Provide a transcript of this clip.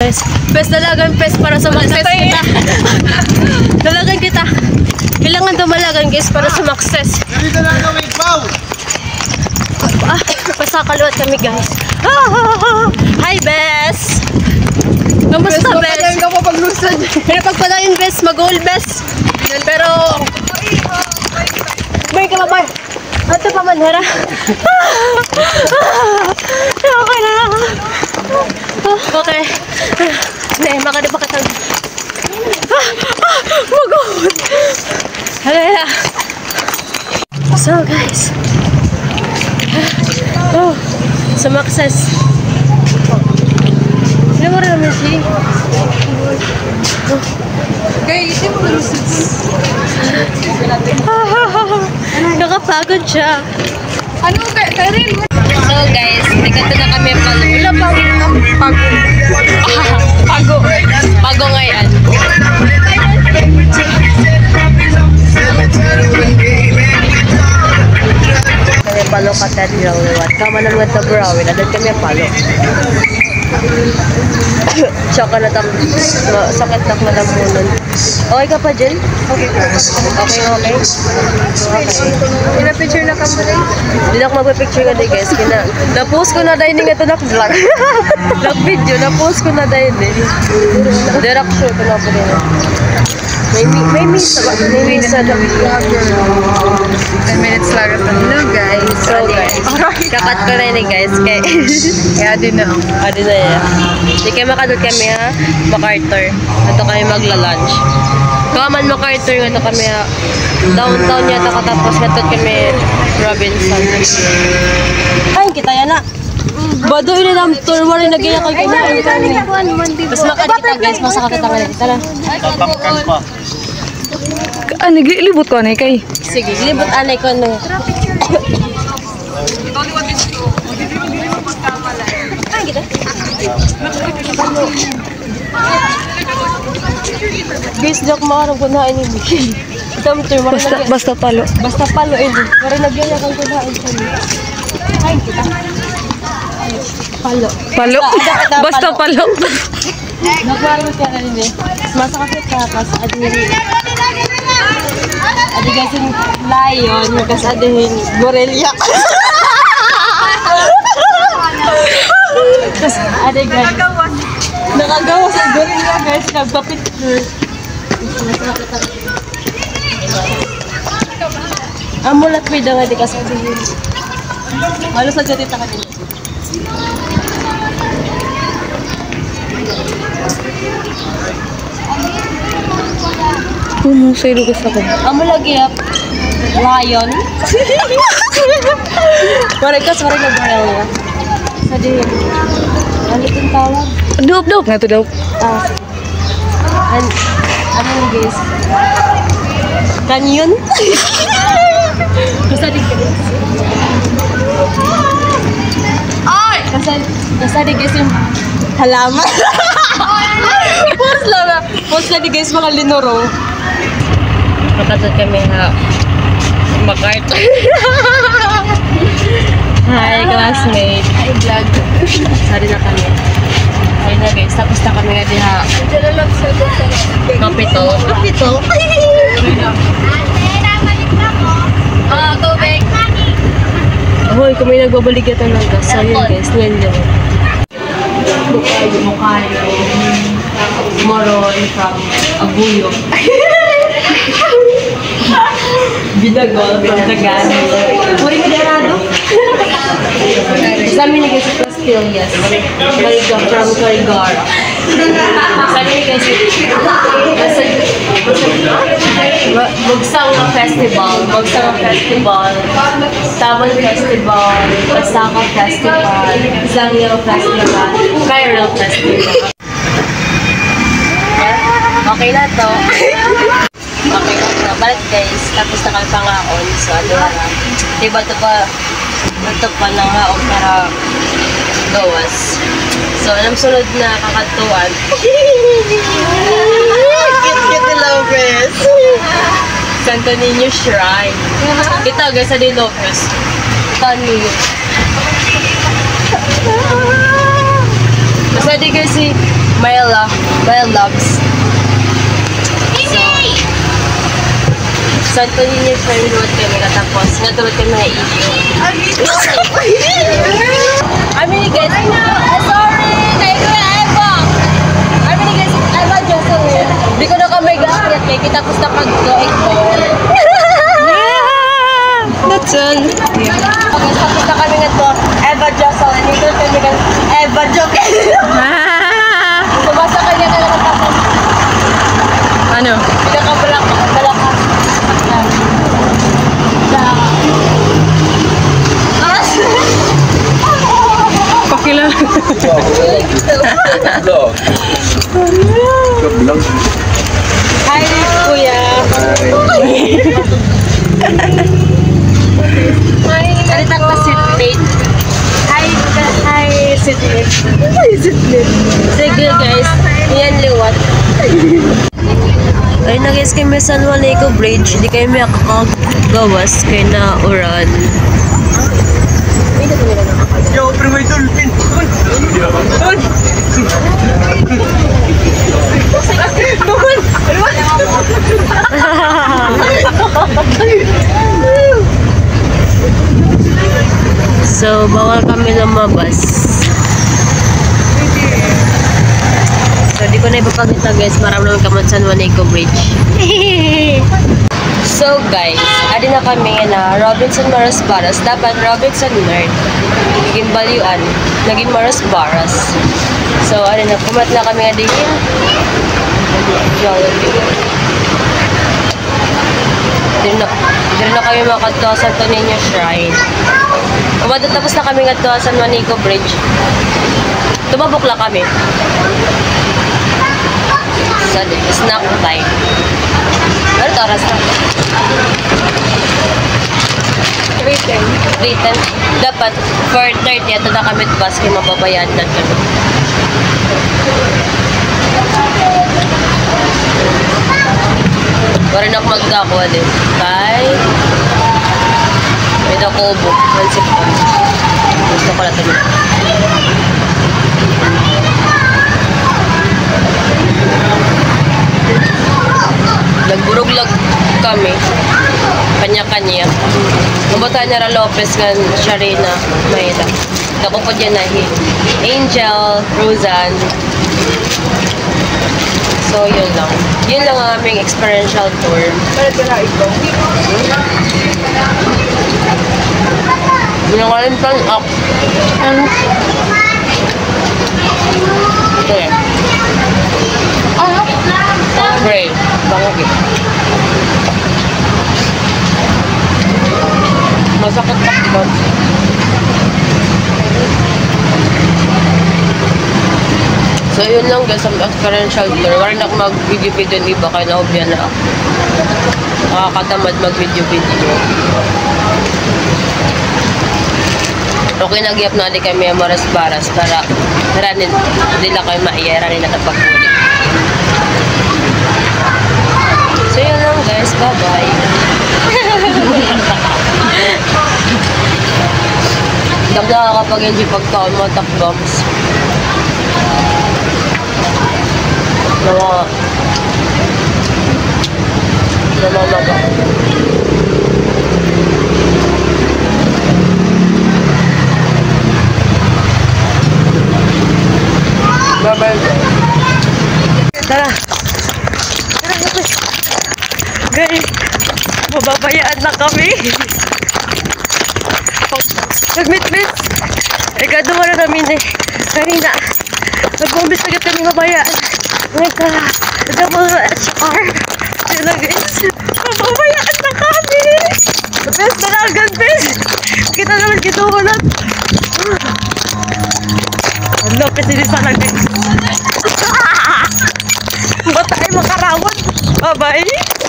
guys. Best dalagan best para sumakses kita. Dalagan kita. Kailangan dumalagan guys para sumakses. Ganito na ang wait, wow! Pasakaluat kami guys. Hi best! Kamusta best? Pagpadayon ka pa paglusad. Pero pagpadayon best, mag-goal best. Pero may kamabay. Ito pa man, hara. Okay na. Okay. Hindi, makadi pa katang. Mag-goal. Halala. So guys. Sumakses. Ano mo rin naman siya? Okay, ito mo lusad. Nakapagod siya. Ano ka? Karin? So guys, nagkanta na kami palo. Wala pang pago. Pago ngayon. Kami palo cathedral liwat. Kama naman sa Brawin. Adad kami palo. Tsaka na sakit na malamunan. Okay ka pa, Jen? Okay. Okay. Pina-picture na ka mo rin? Hindi na ako magpapicture ka din, guys. Na-post ko na dahil ito na-vlog. Nag-video, na-post ko na dahil direct shoot ko na po rin. May misa ba? May misa na. 10 minutes lang ito. Hello guys. So guys, kakat ko na yun guys. Kaya din na. Adi na yan. Hindi kayo makadot kami ha. MacArthur. Ito kami magla-lunch. Kaman MacArthur. Ito kami ha. Downtown yata katapos. Ito kami Robinson. Ay, kita yan na. Bado yun na tour mo rin nag-iyak kay kinain kami. Mas makad kita guys. Masakit kita nga. Tara. Tapkan pa. Naglilibot ko na kay. Sige, libot anay ko na. Ay, kita. Guys, joke makarang kunain ni Mickey. Basta palo. Basta palo ini. Marin nagyayak ang kunain kami. Ay, kita. Palo. Palo? Basta palo. Nagwarot ka na rin eh. Masakit ka kasi adihin. Adigasin lion. Kasi adihin borrelia. Kasi adigan. Nakagawa sa gorilla guys. Nagpa-picture. Amulat may daw di kasi adihin. Halos sa gatita ka din. Sa ilugas ako. Amo lagi ya lion. Mereka sore nagbarel ya. Sadi. Ano itong tawag? Dop nga to daw. Ano yung guys? Canyon? Basta di guys. Ay! Basta di guys yung halaman. Post lang di guys mga linoro. Makatod kami ha. MacArthur. Hi classmate. Hi vlog. Sorry na kami. Ayun na guys. Tapos na kami nga diha. Kapito. Tubig. Hoy, kung may nagbabalik ito ng gas. So yun guys. Ngayon yun. Mukhayo. Moron from Abuyo. Binagol from Tagalog. Puri Medarado. Sa amin nag-isip Pastillas. Mariga from Carigara. Sa amin nag-isip Bugsang Festival. Tamon Festival. Pasaka Festival. Zangyo Festival. Cairo Festival. Okay na to. Okay na to. Balik guys. Tapos na kami pangaon. So ano na. Diba ito pa ng haon para gawas. So alam sunod na kakatuan. Cute Lopez. Santo Niño Shrine. Kita guys sa De Lopez. Tanyo. Basta di guys si my loves. Santo Niño pa rin luwat kami katapos. Natulot kami na iyo. Amini guys. Sorry! Tayo ko na Eva! Amini guys, Eva Jocelyn. Di ko na kami gaskiat kay kita tapos na pag-doig ko. That's all. Okay, tapos na kami nga to. Eva Jocelyn. Dito kami nga Eva Jocelyn. Sumasa kanya na naman tapos. Ano? Pinakabalak. Okay lang. Hi, Kuya. Hi. Alita ko seatmate. Hi, seatmate. Hi, seatmate. Sige guys, yan liwat. Ay, nag-guess kami sa San Juanico Bridge. Hindi kayo may kakagawas kay na uran. Yo, pero may dolphin. So, bawal kami lumabas. So, di ko na ipapakita guys. Marami naman kami sa San Juanico Bridge. So, guys, adi na kami na Robinson Maras Baras. Dapat Robinson Nerd. Naging Balyuan. Naging Maras Baras. So, adi na. Kumat na kami nga din. Jollibee. Dito na kami makadto sa Santo Niño Shrine. Tapos na kami nga to sa San Juanico Bridge. Tumabok lang kami. So, snack time. Ano to oras na? 3:10. Dapat 4:30 ito na kami bus kaya mababayaan na kami. Wala na ako magdakuha din. Kay may dakobo. Mansip ko. Gusto ko lang ito. Nagburuglag kami. Kanya-kanya. Nabuta niya Ra Lopez nga siya rin na Mayda. Dako po dyan na Angel, Roseanne. So, yun lang. Yun lang ang aming experiential tour. Binakalimtan up. Ano? Ito eh. Spray. Bangagi. Masakit pa ito. So, yun lang guys, ang experiential tour. Wala na ako mag-video-video ng iba, kaya naubya na ako. Nakakatamad mag-video-video. Okay, nagyap na di kami ang maras-baras para nila kayo maiyera nila na pagkulit. So, yun lang guys. Bye-bye. Dagdaga kapag hindi pagkaon mo takboms. Namamaga. Bye-bye. Tara. Tara, guys. Guys, mababayaan na kami. Nag-meet-meet. Ikaduwa na namin eh. Kanina, nag-bombis agad kami mabayaan. Double HR. Yun na guys. Mababayaan na kami. Bes na agad, bes. Kita naman kituhulat. Ang lopes din sana guys. Ba't tayo makarawat? Bye-bye.